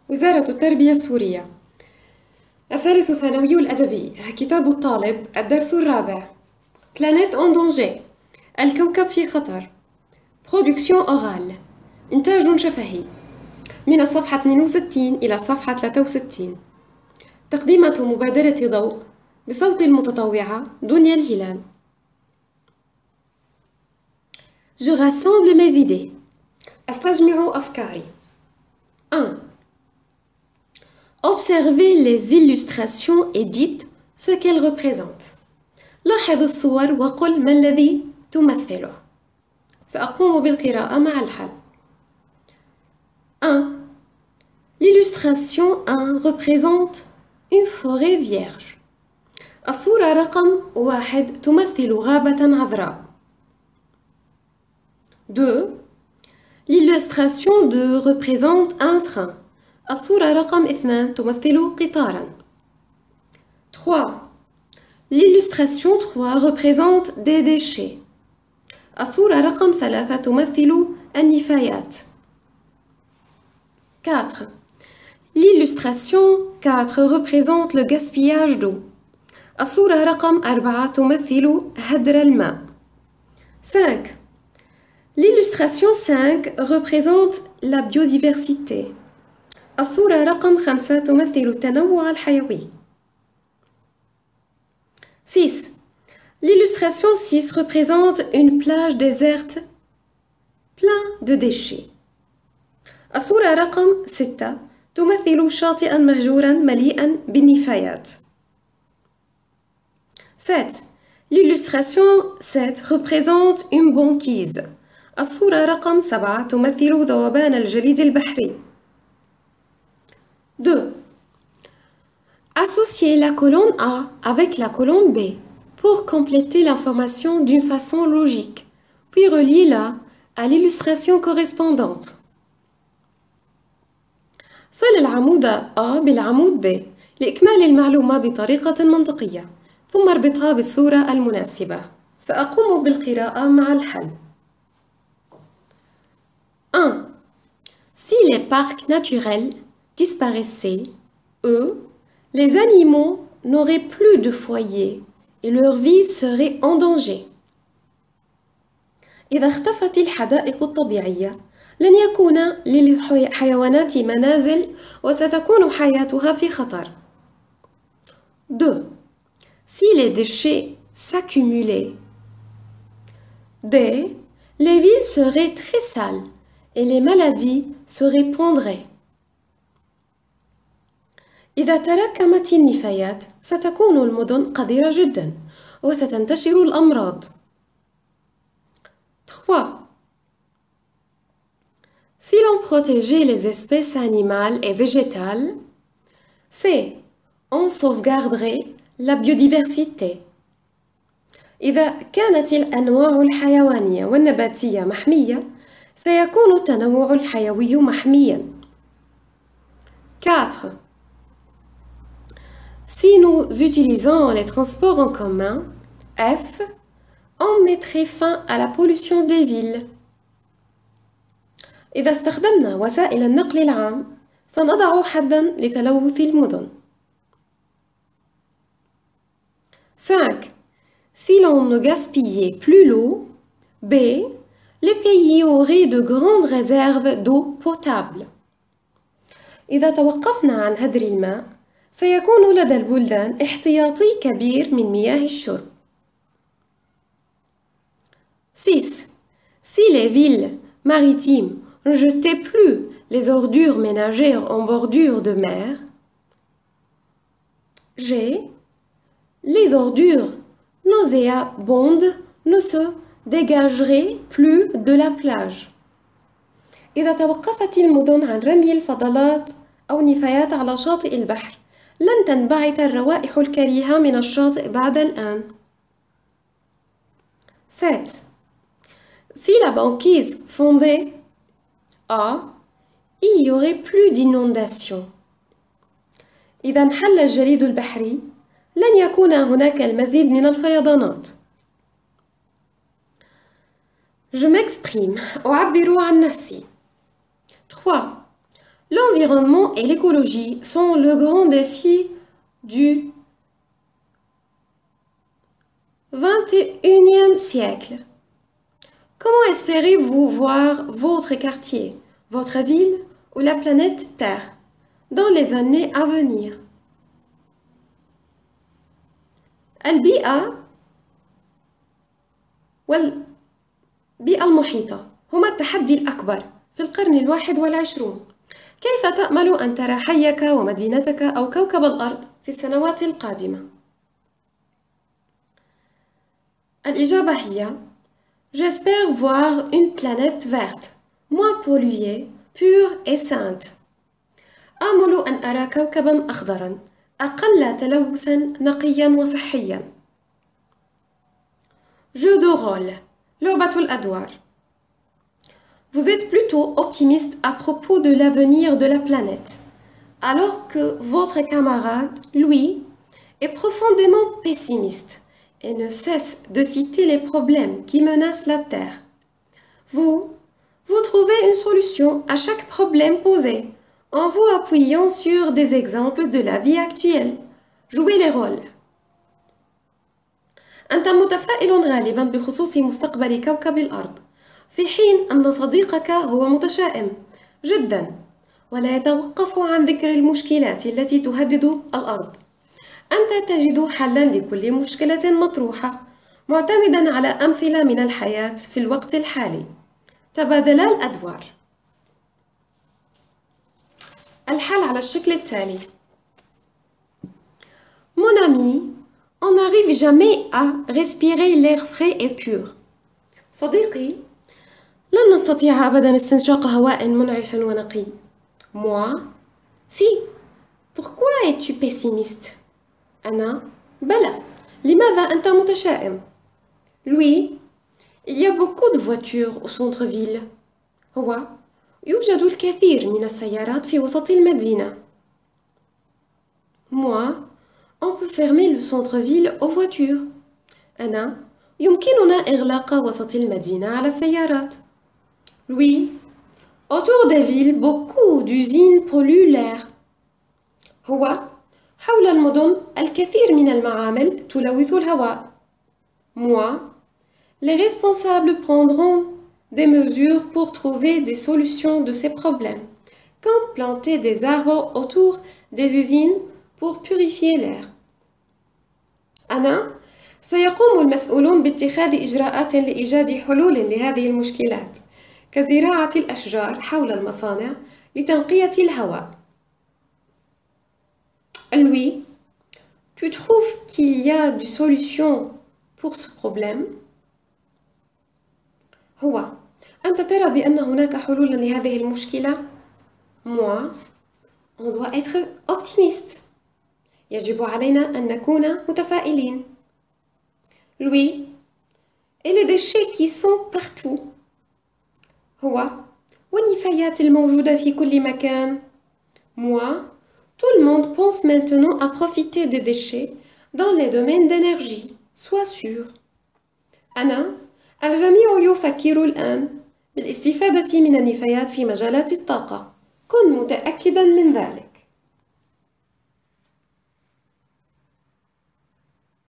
وزارة التربية السورية. الثالث ثانوي الأدبي. كتاب الطالب. الدرس الرابع. Planète en danger. الكوكب في خطر. Production orale. إنتاج شفهي. من الصفحة 62 إلى الصفحة 63. تقديمة مبادرة ضوء بصوت المتطوعة دنيا الهلال. Je rassemble mes idées. أستجمع أفكاري. 1. Observez les illustrations et dites ce qu'elles représentent. لاحظ الصور وقل ما الذي تمثله. سأقوم بالقراءة مع الحل. 1. L'illustration 1 représente une forêt vierge. الصورة رقم 1 تمثل غابة عذراء. 2. L'illustration 2 représente un train. الصورة رقم 2 تمثل قطارا. 3. L'illustration 3 représente des déchets. الصورة رقم 3 تمثل النفايات. 4. L'illustration 4 représente le gaspillage d'eau. الصورة رقم 4 تمثل هدر الماء. 5. L'illustration 5 représente la biodiversité. الصورة رقم 5 تمثل التنوع الحيوي. 6. L'illustration 6 représente une plage déserte pleine de déchets. الصورة رقم 6 تمثل شاطئا مهجورا مليئا بالنفايات. 7. L'illustration 7 représente une banquise. الصورة رقم 7 تمثل ذوبان الجليد البحري. 2. Associez la colonne A avec la colonne B pour compléter l'information d'une façon logique, puis reliez-la à l'illustration correspondante. صل العمود A بالعمود B لإكمال المعلومة بطريقة منطقية، ثم اربطها بالصورة المناسبة. سأقوم بالقراءة مع الحل. 1. Si les parcs naturels disparaissaient, les animaux n'auraient plus de foyer et leur vie serait en danger. إذا اختفت الحدائق الطبيعية لن يكون للحيوانات منازل وستكون حياتها في خطر. 2. Si les déchets s'accumulaient, les villes seraient très sales et les maladies se répandraient. إذا تراكمت النفايات ستكون المدن قذرة جدا وستنتشر الأمراض. 3. Si l'on protégeait les espèces animales et végétales, on sauvegarderait la biodiversité. إذا كانت الأنواع الحيوانية والنباتية محمية سيكون التنوع الحيوي محميا. 4. Si nous utilisons les transports en commun, on mettrait fin à la pollution des villes. إذا استخدمنا وسائل النقل العام سنضع حداً لتلوث المدن. 5. Si l'on ne gaspillait plus l'eau, les pays auraient de grandes réserves d'eau potable. إذا توقفنا عن هدر الماء سيكون لدى البلدان احتياطي كبير من مياه الشرب. 6. Si les villes maritimes ne jetaient plus les ordures ménagères en bordure de mer, les ordures nauséabondes ne se dégageraient plus de la plage. إذا توقفت المدن عن رمي الفضلات أو نفايات على شاطئ البحر لن تنبعث الروائح الكريهة من الشاطئ بعد الآن. 7. Si la banquise fondait, il y aurait plus d'inondations. إذا انحل الجليد البحري لن يكون هناك المزيد من الفيضانات. Je m'exprime. أعبر عن نفسي. 3. L'environnement et l'écologie sont le grand défi du XXIe siècle. Comment espérez-vous voir votre quartier, votre ville ou la planète Terre dans les années à venir? البيئة والبيئة المحيطة هما التحدي الأكبر في القرن ال21. كيف تأمل أن ترى حيك ومدينتك أو كوكب الأرض في السنوات القادمة؟ الإجابة هي J'espère voir une planète verte, moins polluée, pure et sainte. آمل أن أرى كوكباً أخضراً، أقل تلوثاً، نقياً وصحياً. Jeu de rôle, لعبة الأدوار. Vous êtes plutôt optimiste à propos de l'avenir de la planète, alors que votre camarade, lui, est profondément pessimiste et ne cesse de citer les problèmes qui menacent la Terre. Vous trouvez une solution à chaque problème posé en vous appuyant sur des exemples de la vie actuelle. Jouez les rôles. أنت متفائل غالباً بخصوص مستقبل كوكب الأرض، في حين أن صديقك هو متشائم جداً ولا يتوقف عن ذكر المشكلات التي تهدد الأرض. أنت تجد حلاً لكل مشكلة مطروحة معتمداً على أمثلة من الحياة في الوقت الحالي. تبادلا الأدوار. الحل على الشكل التالي. Mon ami, on n'arrive jamais à respirer l'air frais et pur. صديقي، لن نستطيع أبداً استنشاق هواء منعش ونقي. Moi, si. Pourquoi es-tu pessimiste? أنا، بلى. لماذا أنت متشائم؟ Lui, il y a beaucoup de voitures au centre-ville. هو، يوجد الكثير من السيارات في وسط المدينة. Moi, on peut fermer le centre-ville aux voitures. أنا، يمكننا إغلاق وسط المدينة على السيارات. Lui, autour des villes, beaucoup d'usines polluent l'air. هو، حول المدن الكثير من المعامل تلوث الهواء. Moi, les responsables prendront des mesures pour trouver des solutions de ces problèmes, comme planter des arbres autour des usines pour purifier l'air. أنا، سيقوم المسؤولون باتخاذ إجراءات لإيجاد حلول لهذه المشكلات، كزراعة الأشجار حول المصانع لتنقية الهواء. Lui, tu trouves qu'il y a des solutions pour ce problème? هو، أنت ترى بأن هناك حلولا لهذه المشكلة؟ Moi, on doit être optimiste. يجب علينا أن نكون متفائلين. Lui, et les déchets qui sont partout. هو، والنفايات الموجودة في كل مكان. Moi, tout le monde pense maintenant à profiter des déchets dans les domaines d'énergie. Sois sûr. أنا، الجميع يفكر الآن بالاستفادة من النفايات في مجالات الطاقة. كن متأكداً من ذلك.